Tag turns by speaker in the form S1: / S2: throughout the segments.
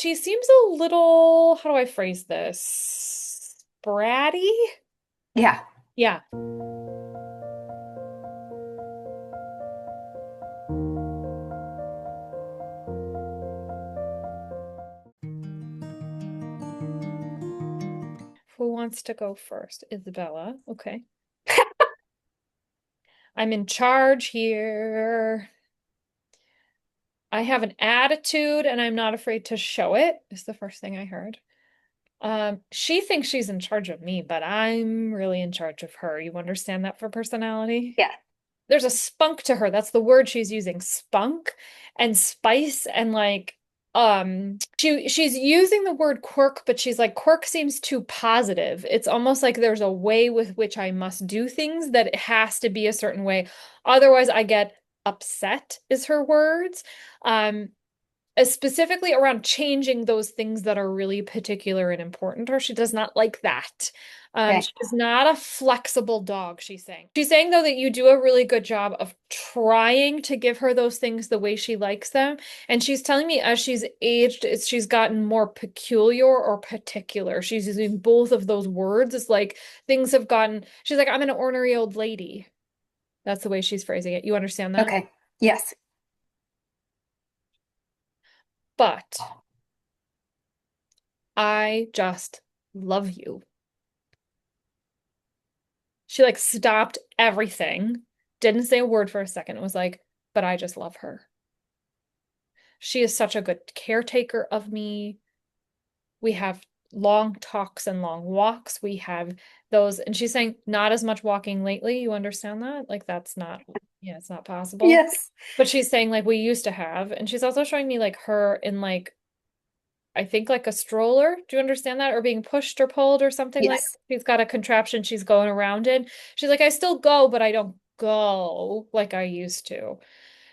S1: She seems a little, how do I phrase this? Bratty?
S2: Yeah.
S1: Yeah. Who wants to go first? Isabella. Okay. I'm in charge here. I have an attitude and I'm not afraid to show it, is the first thing I heard. She thinks she's in charge of me, but I'm really in charge of her. You understand that for personality?
S2: Yeah.
S1: There's a spunk to her. That's the word she's using. Spunk and spice and like she's using the word quirk, but she's like quirk seems too positive. It's almost like there's a way with which I must do things that it has to be a certain way. Otherwise I get upset is her words. Um Specifically around changing those things that are really particular and important to her. She does not like that.
S2: Okay.
S1: She is not a flexible dog, she's saying. She's saying, though, that you do a really good job of trying to give her those things the way she likes them. And she's telling me as she's aged, she's gotten more peculiar or particular. She's using both of those words. It's like things have gotten, she's like, I'm an ornery old lady. That's the way she's phrasing it. You understand that?
S2: Okay. Yes.
S1: But I just love you. She like stopped everything, didn't say a word for a second. It was like, but I just love her. She is such a good caretaker of me. We have long talks and long walks. We have those, and she's saying not as much walking lately. You understand that? Like that's not, yeah, it's not possible.
S2: Yes.
S1: But she's saying like we used to have, and she's also showing me like her in like I think like a stroller. Do you understand that? Or being pushed or pulled or something like
S2: Yes.
S1: she's got a contraption she's going around in. She's like, I still go, but I don't go like I used to.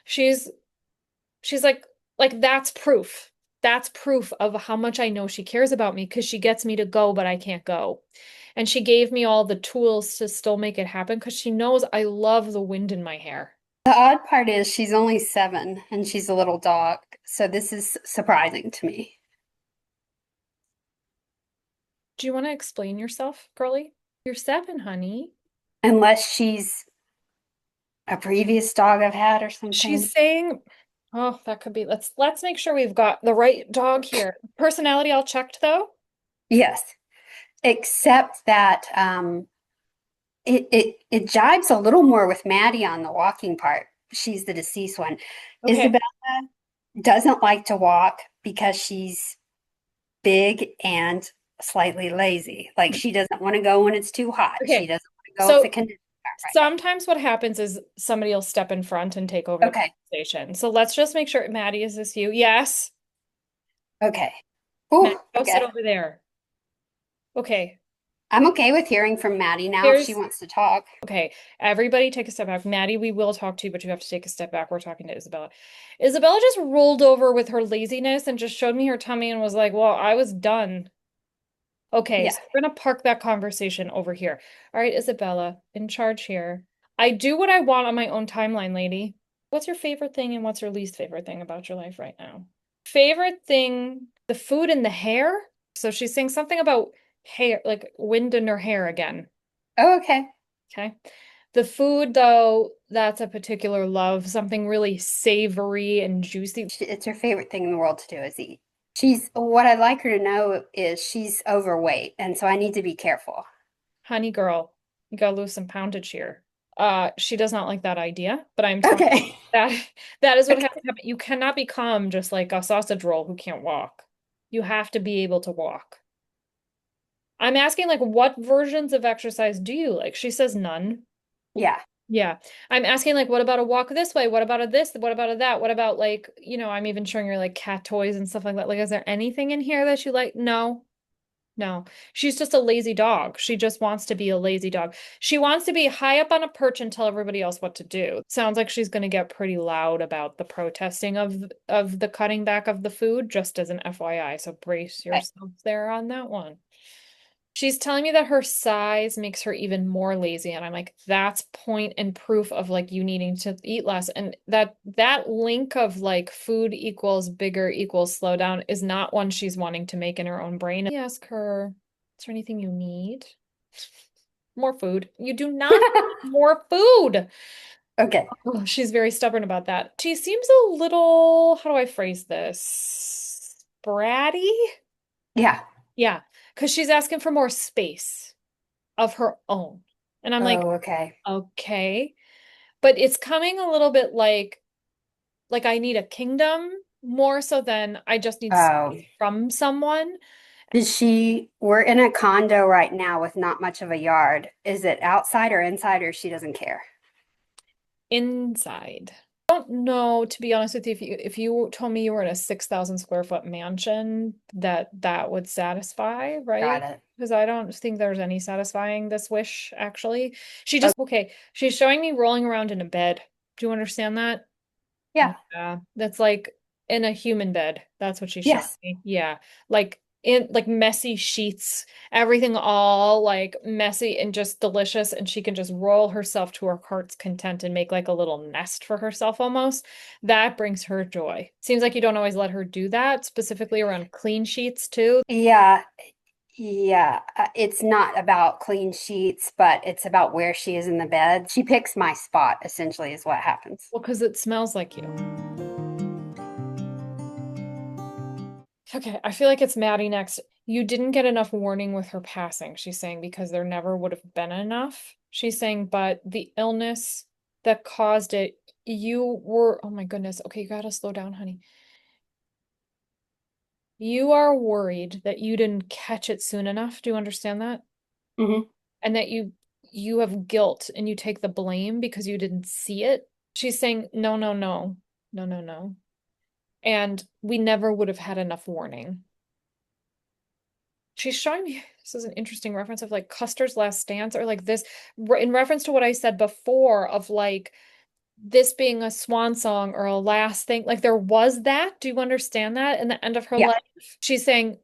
S1: She's she's like that's proof. That's proof of how much I know she cares about me because she gets me to go, but I can't go. And she gave me all the tools to still make it happen because she knows I love the wind in my hair.
S2: The odd part is she's only 7 and she's a little dog. So this is surprising to me.
S1: Do you want to explain yourself, girlie? You're 7, honey.
S2: Unless she's a previous dog I've had or something.
S1: She's saying, oh, that could be. Let's make sure we've got the right dog here. Personality all checked though.
S2: Yes. Except that it jibes a little more with Maddie on the walking part. She's the deceased one.
S1: Okay.
S2: Isabella doesn't like to walk because she's big and slightly lazy. Like she doesn't want to go when it's too hot. She
S1: Okay.
S2: doesn't want to go if the
S1: So
S2: conditions aren't
S1: sometimes what happens is somebody will step in front and take over
S2: right.
S1: the
S2: Okay.
S1: conversation. So let's just make sure, Maddie, is this you? Yes.
S2: Okay.
S1: Maddie,
S2: Oh,
S1: go sit
S2: okay.
S1: over there. Okay.
S2: I'm okay with hearing from Maddie now if she
S1: Here's
S2: wants to talk.
S1: okay. Everybody take a step back. Maddie, we will talk to you, but you have to take a step back. We're talking to Isabella. Isabella just rolled over with her laziness and just showed me her tummy and was like, well, I was done. Okay,
S2: Yeah.
S1: so we're gonna park that conversation over here. All right, Isabella, in charge here. I do what I want on my own timeline, lady. What's your favorite thing and what's your least favorite thing about your life right now? Favorite thing, the food and the hair. So she's saying something about hair, like wind in her hair again.
S2: Oh, okay.
S1: Okay. The food, though, that's a particular love, something really savory and juicy.
S2: It's her favorite thing in the world to do is eat. What I'd like her to know is she's overweight, and so I need to be careful.
S1: Honey girl, you gotta lose some poundage here. She does not like that idea, but I'm telling you
S2: Okay.
S1: that that is what has
S2: Okay.
S1: to happen. You cannot become just like a sausage roll who can't walk. You have to be able to walk. I'm asking like what versions of exercise do you like? She says none.
S2: Yeah.
S1: Yeah. I'm asking like what about a walk this way? What about a this? What about a that? What about like, I'm even showing her like cat toys and stuff like that. Like, is there anything in here that you like? No. No, she's just a lazy dog. She just wants to be a lazy dog. She wants to be high up on a perch and tell everybody else what to do. Sounds like she's going to get pretty loud about the protesting of the cutting back of the food, just as an FYI. So brace
S2: Okay.
S1: yourselves there on that one. She's telling me that her size makes her even more lazy. And I'm like, that's point and proof of like you needing to eat less. And that link of like food equals bigger equals slow down is not one she's wanting to make in her own brain. I ask her, is there anything you need? More food. You do not need more food.
S2: Okay.
S1: Oh, she's very stubborn about that. She seems a little, how do I phrase this? Bratty?
S2: Yeah.
S1: Yeah, because she's asking for more space of her own. And I'm like,
S2: Oh, okay.
S1: okay. But it's coming a little bit like I need a kingdom more so than I just need
S2: Oh.
S1: space from someone
S2: We're in a condo right now with not much of a yard. Is it outside or inside, or she doesn't care?
S1: inside. I don't know, to be honest with you, if you told me you were in a 6,000 square foot mansion, that would satisfy,
S2: Got
S1: right?
S2: it.
S1: Because I don't think there's any satisfying this wish, actually. She
S2: Oh,
S1: just, okay, she's showing me rolling around in a bed. Do you understand that?
S2: yeah.
S1: Yeah, that's like in a human bed. That's what she's showing
S2: Yes.
S1: me. Yeah. Like in like messy sheets, everything all like messy and just delicious. And she can just roll herself to her heart's content and make like a little nest for herself almost. That brings her joy. Seems like you don't always let her do that, specifically around clean sheets too.
S2: Yeah. Yeah. It's not about clean sheets, but it's about where she is in the bed. She picks my spot, essentially, is what happens.
S1: Well, because it smells like you. Okay, I feel like it's Maddie next. You didn't get enough warning with her passing, she's saying, because there never would have been enough. She's saying, but the illness that caused it, you were, oh my goodness. Okay, you gotta slow down, honey. You are worried that you didn't catch it soon enough. Do you understand that?
S2: Hmm.
S1: And that you have guilt and you take the blame because you didn't see it. She's saying, no, no, no, no, no, no. And we never would have had enough warning. She's showing me this is an interesting reference of like Custer's Last Dance or like this in reference to what I said before of like this being a swan song or a last thing. Like there was that. Do you understand that in the end of her
S2: Yeah.
S1: life? She's saying,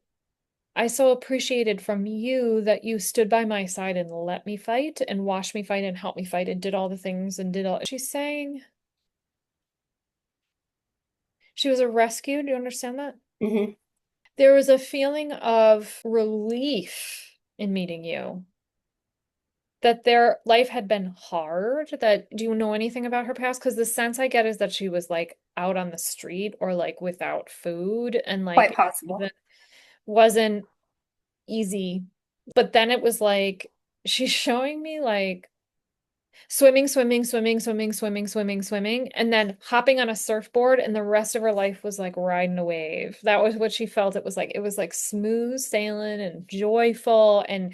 S1: I so appreciated from you that you stood by my side and let me fight and watched me fight and helped me fight and did all the things and did all. She's saying she was a rescue. Do you understand that?
S2: Hmm.
S1: There was a feeling of relief in meeting you. That their life had been hard. That do you know anything about her past? Because the sense I get is that she was like out on the street or like without food and
S2: Quite
S1: like
S2: possible.
S1: even wasn't easy. But then it was like she's showing me like swimming, swimming, swimming, swimming, swimming, swimming, swimming, and then hopping on a surfboard, and the rest of her life was like riding a wave. That was what she felt. It was like smooth sailing and joyful. And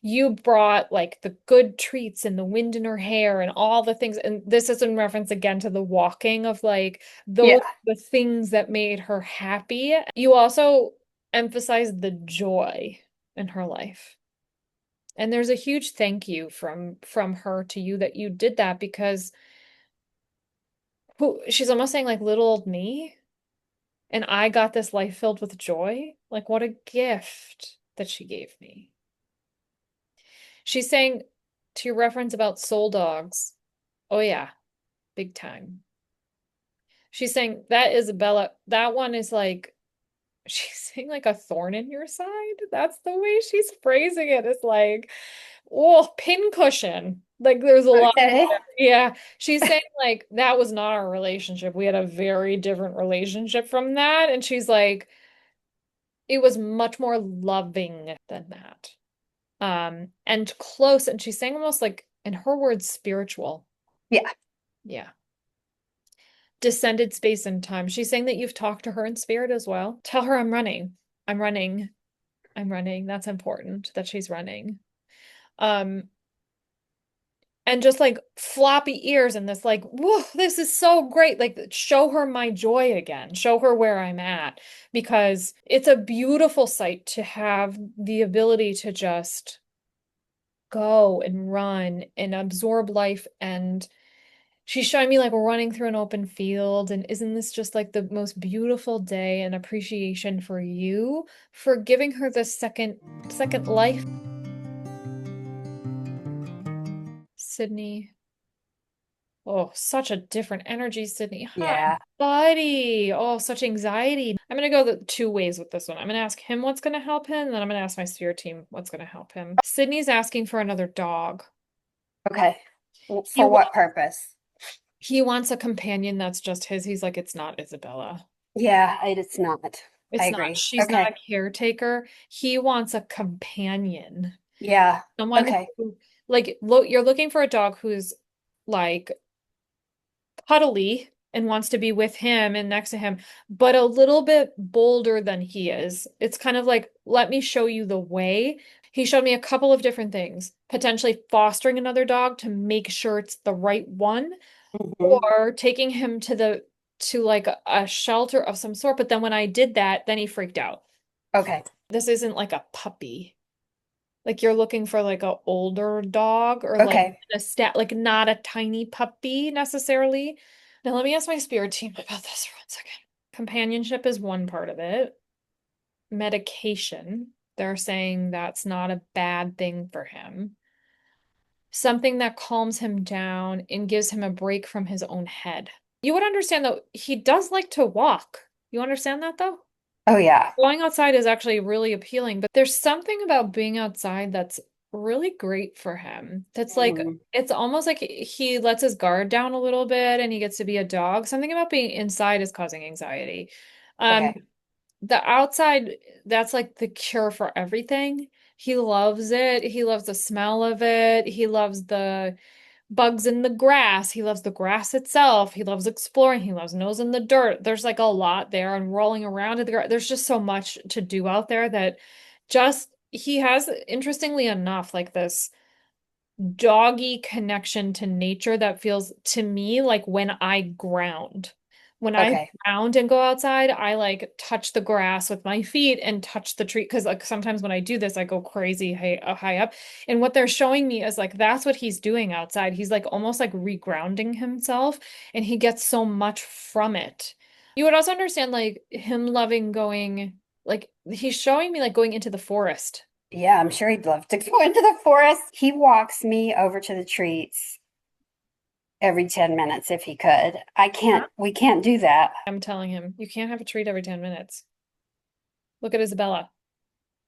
S1: you brought like the good treats and the wind in her hair and all the things. And this is in reference again to the walking of like
S2: Yeah.
S1: those the things that made her happy. You also emphasized the joy in her life. And there's a huge thank you from her to you that you did that because she's almost saying like little old me and I got this life filled with joy. Like what a gift that she gave me. She's saying to your reference about soul dogs. Oh yeah, big time. She's saying that Isabela, that one is like she's saying like a thorn in your side. That's the way she's phrasing it. It's like, oh, pincushion. Like there's a lot
S2: Okay.
S1: there. Yeah. She's saying like that was not our relationship. We had a very different relationship from that. And she's like, it was much more loving than that. And close. And she's saying almost like in her words, spiritual.
S2: Yeah.
S1: Yeah. Descended space and time. She's saying that you've talked to her in spirit as well. Tell her I'm running. I'm running. I'm running. That's important that she's running. Um, and just like floppy ears and this like, whoa, this is so great. Like show her my joy again. Show her where I'm at because it's a beautiful sight to have the ability to just go and run and absorb life. And she's showing me like we're running through an open field. And isn't this just like the most beautiful day and appreciation for you for giving her this second life? Sydney. Oh, such a different energy, Sydney. Hi,
S2: Yeah.
S1: buddy. Oh, such anxiety. I'm gonna go the two ways with this one. I'm gonna ask him what's gonna help him, and then I'm gonna ask my spirit team what's gonna help him. Sydney's asking for another dog.
S2: Okay.
S1: He
S2: For what
S1: wants
S2: purpose?
S1: he wants a companion that's just his. He's like, it's not Isabella.
S2: Yeah, it's not. I
S1: It's not.
S2: agree.
S1: She's not a
S2: Okay.
S1: caretaker. He wants a companion.
S2: Yeah.
S1: Someone
S2: Okay.
S1: who, like, you're looking for a dog who's like cuddly and wants to be with him and next to him, but a little bit bolder than he is. It's kind of like, let me show you the way. He showed me a couple of different things, potentially fostering another dog to make sure it's the right one,
S2: Hmm.
S1: or taking him to like a shelter of some sort. But then when I did that, then he freaked out.
S2: Okay.
S1: This isn't like a puppy. Like you're looking for like a older dog or like
S2: Okay.
S1: a like not a tiny puppy necessarily. Now let me ask my spirit team about this for 1 second. Companionship is one part of it. Medication, they're saying that's not a bad thing for him. Something that calms him down and gives him a break from his own head. You would understand though, he does like to walk. You understand that though?
S2: Oh yeah.
S1: Going outside is actually really appealing, but there's something about being outside that's really great for him. That's like,
S2: Hmm.
S1: it's almost like he lets his guard down a little bit and he gets to be a dog. Something about being inside is causing anxiety. Um,
S2: Okay.
S1: the outside, that's like the cure for everything. He loves it. He loves the smell of it. He loves the bugs in the grass. He loves the grass itself. He loves exploring. He loves nose in the dirt. There's like a lot there and rolling around in the grass. There's just so much to do out there that just he has, interestingly enough, like this doggy connection to nature that feels to me like when I ground. When I
S2: Okay.
S1: ground and go outside, I like touch the grass with my feet and touch the tree because like sometimes when I do this, I go crazy high up. And what they're showing me is like that's what he's doing outside. He's like almost like regrounding himself and he gets so much from it. You would also understand like him loving going like he's showing me like going into the forest.
S2: Yeah, I'm sure he'd love to go into the forest. He walks me over to the treats every 10 minutes if he could. We can't do that.
S1: I'm telling him, you can't have a treat every 10 minutes. Look at Isabella.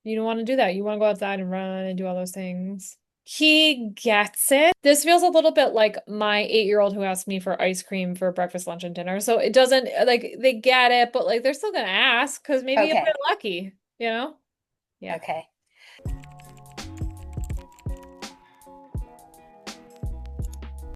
S1: You don't want to do that. You want to go outside and run and do all those things. He gets it. This feels a little bit like my 8-year-old who asked me for ice cream for breakfast, lunch, and dinner. So it doesn't like they get it, but like they're still gonna ask because maybe if they're
S2: Okay.
S1: lucky, you know? Yeah.
S2: Okay.